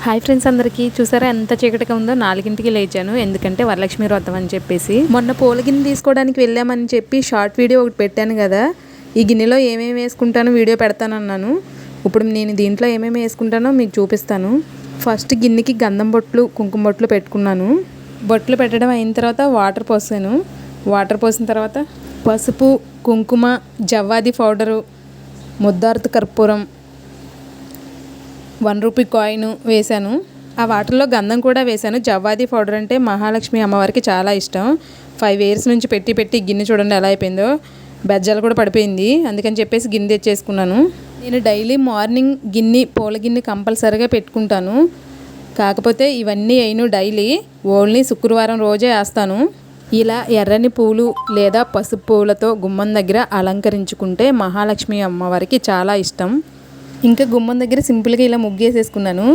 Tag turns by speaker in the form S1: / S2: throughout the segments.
S1: Hi friends, అందరికీ చూసారా ఎంత చీకటిగా ఉందో. 4ంటికి లేచాను, ఎందుకంటే వరలక్ష్మి వ్రతం అని చెప్పేసి. మొన్న పూల గిన్నె తీసుకోవడానికి వెళ్ళామని చెప్పి షార్ట్ వీడియో ఒకటి పెట్టాను కదా. ఈ గిన్నెలో ఏమేమి వేసుకుంటానో వీడియో పెడతానన్నాను. ఇప్పుడు నేను దీంట్లో ఏమేమి వేసుకుంటానో మీకు చూపిస్తాను. ఫస్ట్ గిన్నెకి గంధం బొట్లు, కుంకుమ బొట్లు పెట్టుకున్నాను. బొట్లు పెట్టడం అయిన తర్వాత వాటర్ పోసాను. వాటర్ పోసిన తర్వాత పసుపు, కుంకుమ, జవ్వాది పౌడరు, ముద్దార్త కర్పూరం, 1 రూపీ కాయిన్ వేశాను. ఆ వాటర్లో గంధం కూడా వేశాను. జవ్వాది పౌడర్ అంటే మహాలక్ష్మి అమ్మవారికి చాలా ఇష్టం. 5 ఇయర్స్ నుంచి పెట్టి గిన్నె చూడండి ఎలా అయిపోయిందో. బెజ్జాలు కూడా పడిపోయింది. అందుకని చెప్పేసి గిన్నె తెచ్చేసుకున్నాను. నేను డైలీ మార్నింగ్ పూల గిన్నె కంపల్సరీగా పెట్టుకుంటాను. కాకపోతే ఇవన్నీ అయిను డైలీ, ఓన్లీ శుక్రవారం రోజే వేస్తాను. ఇలా ఎర్రని పూలు లేదా పసుపు పూలతో గుమ్మం దగ్గర అలంకరించుకుంటే మహాలక్ష్మి అమ్మవారికి చాలా ఇష్టం. ఇంకా గుమ్మం దగ్గర సింపుల్గా ఇలా ముగ్గేసేసుకున్నాను.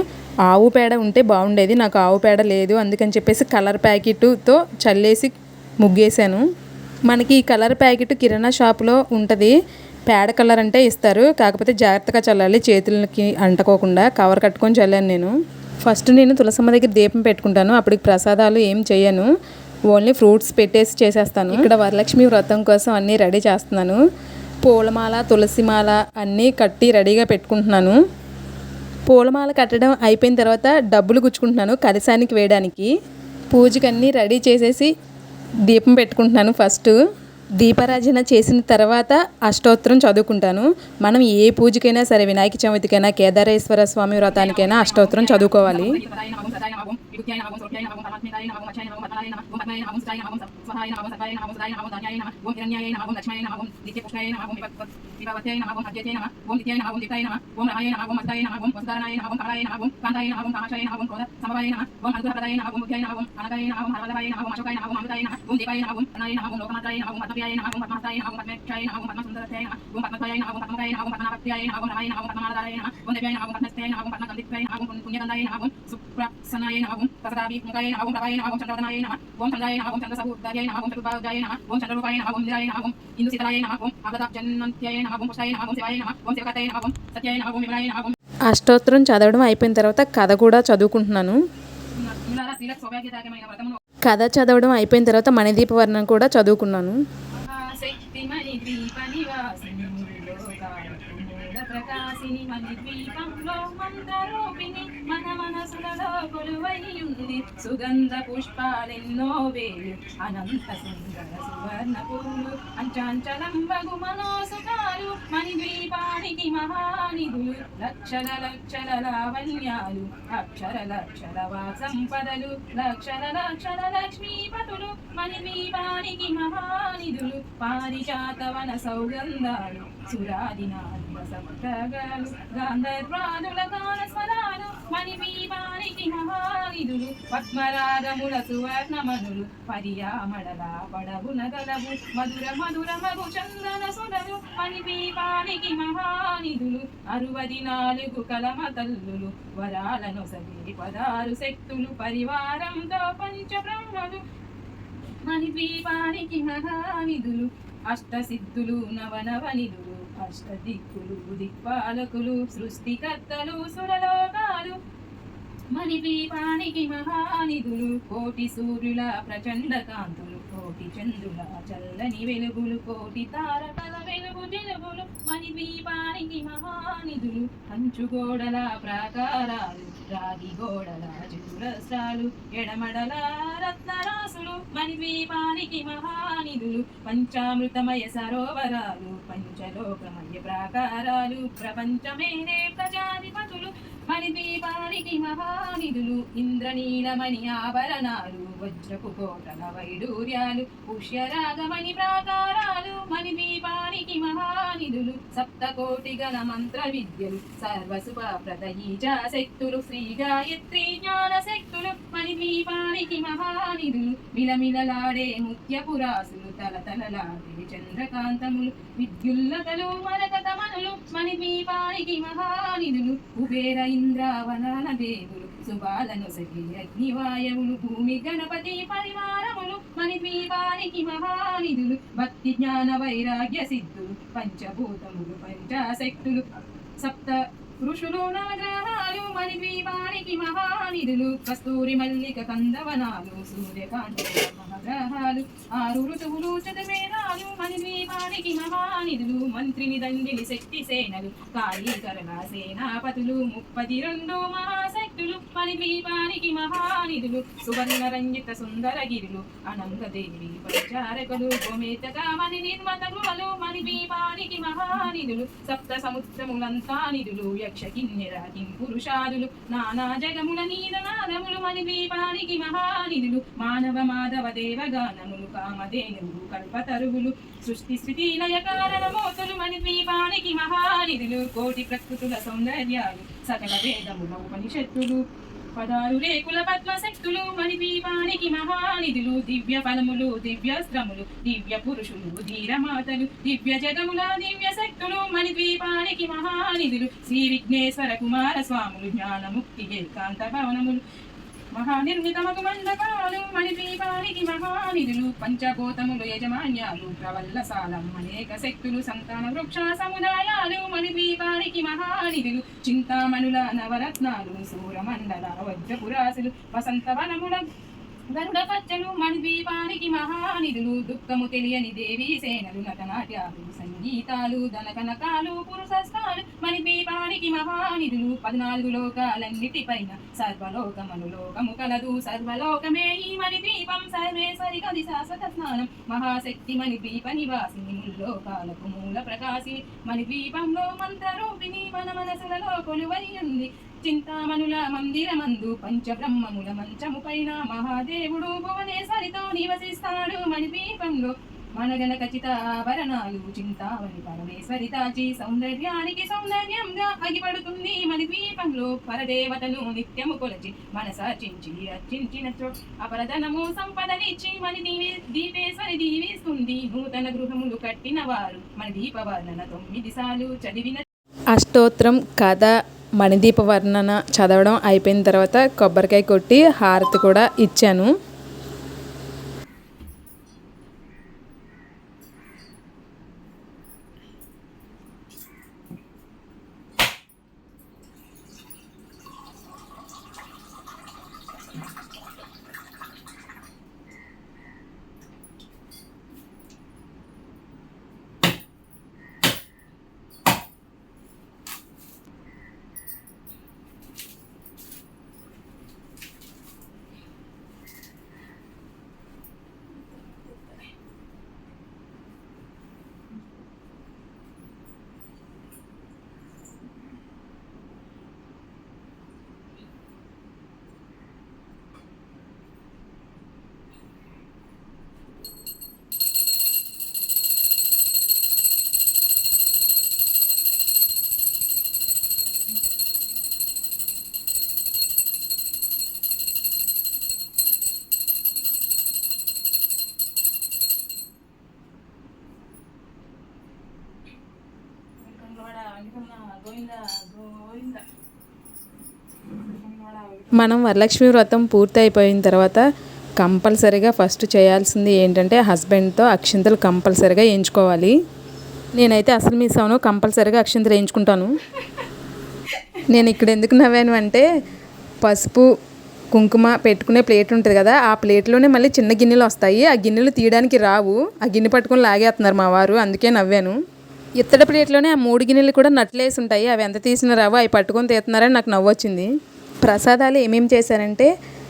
S1: ఆవు పేడ ఉంటే బాగుండేది, నాకు ఆవు పేడ లేదు. అందుకని చెప్పేసి కలర్ ప్యాకెట్తో చల్లేసి ముగ్గేసాను. మనకి ఈ కలర్ ప్యాకెట్ కిరాణా షాపులో ఉంటుంది. పేడ కలర్ అంటే ఇస్తారు, కాకపోతే జాగ్రత్తగా చల్లాలి, చేతులకి అంటుకోకుండా. కవర్ కట్టుకొని చల్లాను నేను. ఫస్ట్ నేను తులసమ్మ దగ్గర దీపం పెట్టుకుంటాను. అప్పటికి ప్రసాదాలు ఏం చేయను, ఓన్లీ ఫ్రూట్స్ పెట్టేసి చేసేస్తాను. ఇక్కడ వరలక్ష్మి వ్రతం కోసం అన్నీ రెడీ చేస్తున్నాను. పూలమాల, తులసిమాల అన్నీ కట్టి రెడీగా పెట్టుకుంటున్నాను. పూలమాల కట్టడం అయిపోయిన తర్వాత డబ్బులు గుచ్చుకుంటున్నాను కలశానికి వేయడానికి. పూజకి అన్నీ రెడీ చేసేసి దీపం పెట్టుకుంటున్నాను. ఫస్ట్ దీపారాధన చేసిన తర్వాత అష్టోత్తరం చదువుకుంటాను. మనం ఏ పూజకైనా సరే, వినాయక చవితికైనా, కేదారేశ్వర స్వామి వ్రతానికైనా అష్టోత్తరం చదువుకోవాలి. అష్టోత్తరం చదవడం అయిపోయిన తర్వాత కథ కూడా చదువుకుంటున్నాను. కథ చదవడం అయిపోయిన తర్వాత మణిదీప వర్ణం కూడా చదువుకున్నాను. ప్రకాశిని మణి ద్వీపంలో మందరూపిణి మన మనసులలో కొలువైయుంది. సుగంధ పుష్పాలెన్నో వేలు, అనంత సుందర సువర్ణ పూలు, అంచాంచలంబగు మనోసుకాలు, మణి ద్వీపానికి మహానిధులు, లక్షల లక్షల లావణ్యాలు, అక్షర లక్షల వాక్సంపదలు, లక్షల లక్షల లక్ష్మీపతులు, మణి ద్వీపానికి మహానిధులు, పారిజాతవన సౌగంధాలు, సురాదినాథ సప్తగాలు, గాంధర్వాదుల గాన స్వరాలు, మణిదీపానికి మహానిధులు, పద్మరాగముల సువర్ణమనులు, పర్యామడల పడవున గలవు, మధుర మధుర మగు చందన సుధలు, మణిదీపానికి మహానిధులు, 64 కలమ తల్లులు, వరాలను సగి 16 శక్తులు, పరివారంతో పంచబ్రహ్మలు, మణిదీపానికి మహానిధులు, అష్టసిద్ధులు, నవనవనిధులు, అష్టదిక్కులు, దిక్పాలకులు, సృష్టికర్తలు, సురలోకాలు, మణిదీపానికి మహానిధులు, కోటి సూర్యుల ప్రచండ కాంతులు, కోటి చంద్రుల చల్లని వెలుగులు, కోటి తారకల వెలుగు జలుగులు, మణిదీపానికి మహానిధులు, కంచుగోడల ప్రాకారాలు, రాగి గోడల చతురస్రాలు, ఎడమడల రత్నరాసులు, మణిదీపానికి మహానిధులు, పంచామృతమయ సరోవరాలు, పంచలోకమయ ప్రాకారాలు, ప్రపంచమేనే ప్రజాధిపతులు, మణిదీపానికి మహానిధులు, ఇంద్రనీలమణి ఆభరణాలు, వజ్రపు కోటల వైడూర్యాలు, పుష్యరాగమణి ప్రాకారాలు, మణిదీపానికి మహానిధులు, సప్తకోటి గణ మంత్ర విద్యలు, సర్వశుభప్రద ఈజా శక్తులు, శ్రీ గాయత్రి జ్ఞాన శక్తులు, మణిదీపానికి మహానిధులు, మిలమిలలాడే ముత్యపురాసులు, తలతలలాడే చంద్రకాంతములు, విద్యుల్లతలు మరకతమనులు, మణిదీపానికి మహానిధులు, కుబేర ఇంద్రావనాల దేవులు, శుభాలను సఖి అగ్నివాయవులు, భూమి గణపతి పరివారములు, మణిదీపానికి మహానిధులు, భక్తి జ్ఞాన వైరాగ్య సిద్ధులు, పంచభూతములు, పంచాశక్తులు, సప్త ఋషులు నవగ్రహాలు మణిద్వీపానికి మహానిధులు కస్తూరి మల్లిక కందవనాలు సూర్యకాంతి మహాగ్రహాలు 6 ఋతువులు చతుర్వేదాలు మణిద్వీపానికి మహానిధులు మంత్రిని దండిని శక్తి సేనలు కాళీకరణ సేనాపతులు 32 మహాశక్తులు మణిద్వీపానికి మహానిధులు సువర్ణ రంజిత సుందర గిరులు అనంతదేవి పరిచారకులు గోమేతక మణి నిర్మత గృహలు మణిద్వీపానికి మహానిధులు సప్త సముద్రములంతా నిధులు యక్ష కిన్నెర కింపురుషాదులు నానా జగముల నీలనాదములు మణిద్వీపానికి మహానిధులు మానవ మాధవ దేవగానములు కామధేనువులు కల్పతరువులు సృష్టి స్థితి లయ కారణమూర్తులు మణిద్వీపానికి మహానిధులు కోటి ప్రకృతుల సౌందర్యాలు సకల వేదముల ఉపనిషత్తులు 16 రేకుల పద్మశక్తులు మణిద్వీపానికి మహానిధులు దివ్య ఫలములు దివ్యాస్త్రములు దివ్య పురుషులు ధీరమాతలు దివ్య జగముల దివ్య శక్తులు మణిద్వీపానికి మహానిధులు శ్రీ విఘ్నేశ్వర కుమార స్వాములు జ్ఞానముక్తి ఏకాంత భవనములు మహానిర్మితమగు మండపాలు మణిద్వీపానికి మహానిధులు పంచభూతములు యజమాన్యాలు ప్రవల్లసాలం అనేక శక్తులు సంతాన వృక్ష సముదాయాలు మణిద్వీపానికి మహానిధులు చింతామణుల నవరత్నాలు సూరమండల వజ్రపురాసులు వసంతవనముల గరుడ పచ్చలు మణిద్వీపానికి మహానిధులు దుఃఖము తెలియని దేవీ సేనలు నటనాట్యాలు సంగీతాలు ధనకనకాలు పురుషస్థాలు మణిద్వీపానికి మహానిధులు 14 లోకాలన్నిటిపైన సర్వలోకమను లోకము కలదు సర్వలోకమే ఈ మణిద్వీపం సర్వేశ్వరి గది శాశ్వత స్నానం మహాశక్తి మణిద్వీప నివాసిని ముల్లోకాలకు మూల ప్రకాశిని మణిద్వీపంలో మంత్రరూపిణి మన మనసులలో కొలువై ఉంది చింతామణుల మందిరమందు పంచబ్రహ్మముల మంచము పైన మహాదేవుడు భువనేశ్వరితో నివసిస్తాడు మణిద్వీపంలో మనగన ఖచ్చిత ఆభరణాలు చింతామణి పరమేశ్వరి తాచి సౌందర్యానికి సౌందర్యంగా అగిపడుతుంది మణిద్వీపంలో పరదేవతను నిత్యము కొలచి మనసార్చించి అర్చించిన అపరధనము సంపదనిచ్చి మణి దీపేశ్వరి దీవిస్తుంది నూతన గృహములు కట్టిన వారు మన దీపవర్ణన 9 సార్లు చదివిన అష్టోత్తరం కథ మణిదీప వర్ణన చదవడం అయిపోయిన తర్వాత కొబ్బరికాయ కొట్టి హారతి కూడా ఇచ్చాను. మనం వరలక్ష్మి వ్రతం పూర్తి అయిపోయిన తర్వాత కంపల్సరీగా ఫస్ట్ చేయాల్సింది ఏంటంటే హస్బెండ్తో అక్షింతలు కంపల్సరీగా వేయించుకోవాలి. నేనైతే అసలు మిస్ అవును, కంపల్సరీగా అక్షింతలు వేయించుకుంటాను. నేను ఇక్కడ ఎందుకు నవ్వాను అంటే పసుపు కుంకుమ పెట్టుకునే ప్లేట్ ఉంటుంది కదా, ఆ ప్లేట్లోనే మళ్ళీ చిన్న గిన్నెలు వస్తాయి. ఆ గిన్నెలు తీయడానికి రావు, ఆ గిన్నె పట్టుకొని లాగేస్తున్నారు మా వారు, అందుకే నవ్వాను. ఇత్తడి ప్లేట్లోనే ఆ 3 గిన్నెలు కూడా నట్లేసి ఉంటాయి, అవి ఎంత తీసిన రావు, అవి పట్టుకొని తీస్తున్నారని నాకు నవ్వొచ్చింది. ప్రసాదాలు ఏమేమి చేశానంటే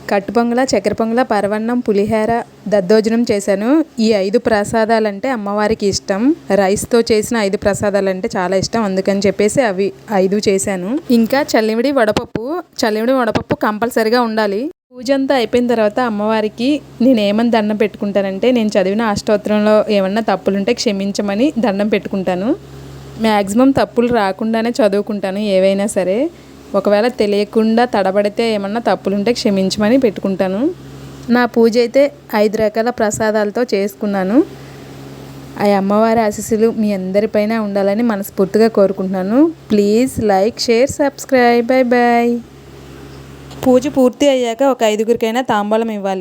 S1: కట్టు పొంగల, చక్కెర పొంగల, పరవన్నం, పులిహోర, దద్దోజనం చేశాను. ఈ 5 ప్రసాదాలంటే అమ్మవారికి ఇష్టం. రైస్తో చేసిన 5 ప్రసాదాలంటే చాలా ఇష్టం, అందుకని చెప్పేసి అవి 5 చేశాను. ఇంకా చల్లిమిడి వడపప్పు కంపల్సరీగా ఉండాలి. పూజ అంతా అయిపోయిన తర్వాత అమ్మవారికి నేను ఏమని దండం పెట్టుకుంటానంటే, నేను చదివిన అష్టోత్తరంలో ఏమన్నా తప్పులుంటే క్షమించమని దండం పెట్టుకుంటాను. మ్యాక్సిమం తప్పులు రాకుండానే చదువుకుంటాను ఏవైనా సరే. ఒకవేళ తెలియకుండా తడబడితే ఏమన్నా తప్పులుంటే క్షమించమని పెట్టుకుంటాను. నా పూజ అయితే 5 రకాల ప్రసాదాలతో చేసుకున్నాను. ఆ అమ్మవారి ఆశీస్సులు మీ అందరిపైన ఉండాలని మనస్ఫూర్తిగా కోరుకుంటున్నాను. Please like, share, subscribe. Bye bye. పూజ పూర్తి అయ్యాక ఒక 5గురికైనా తాంబూలం ఇవ్వాలి.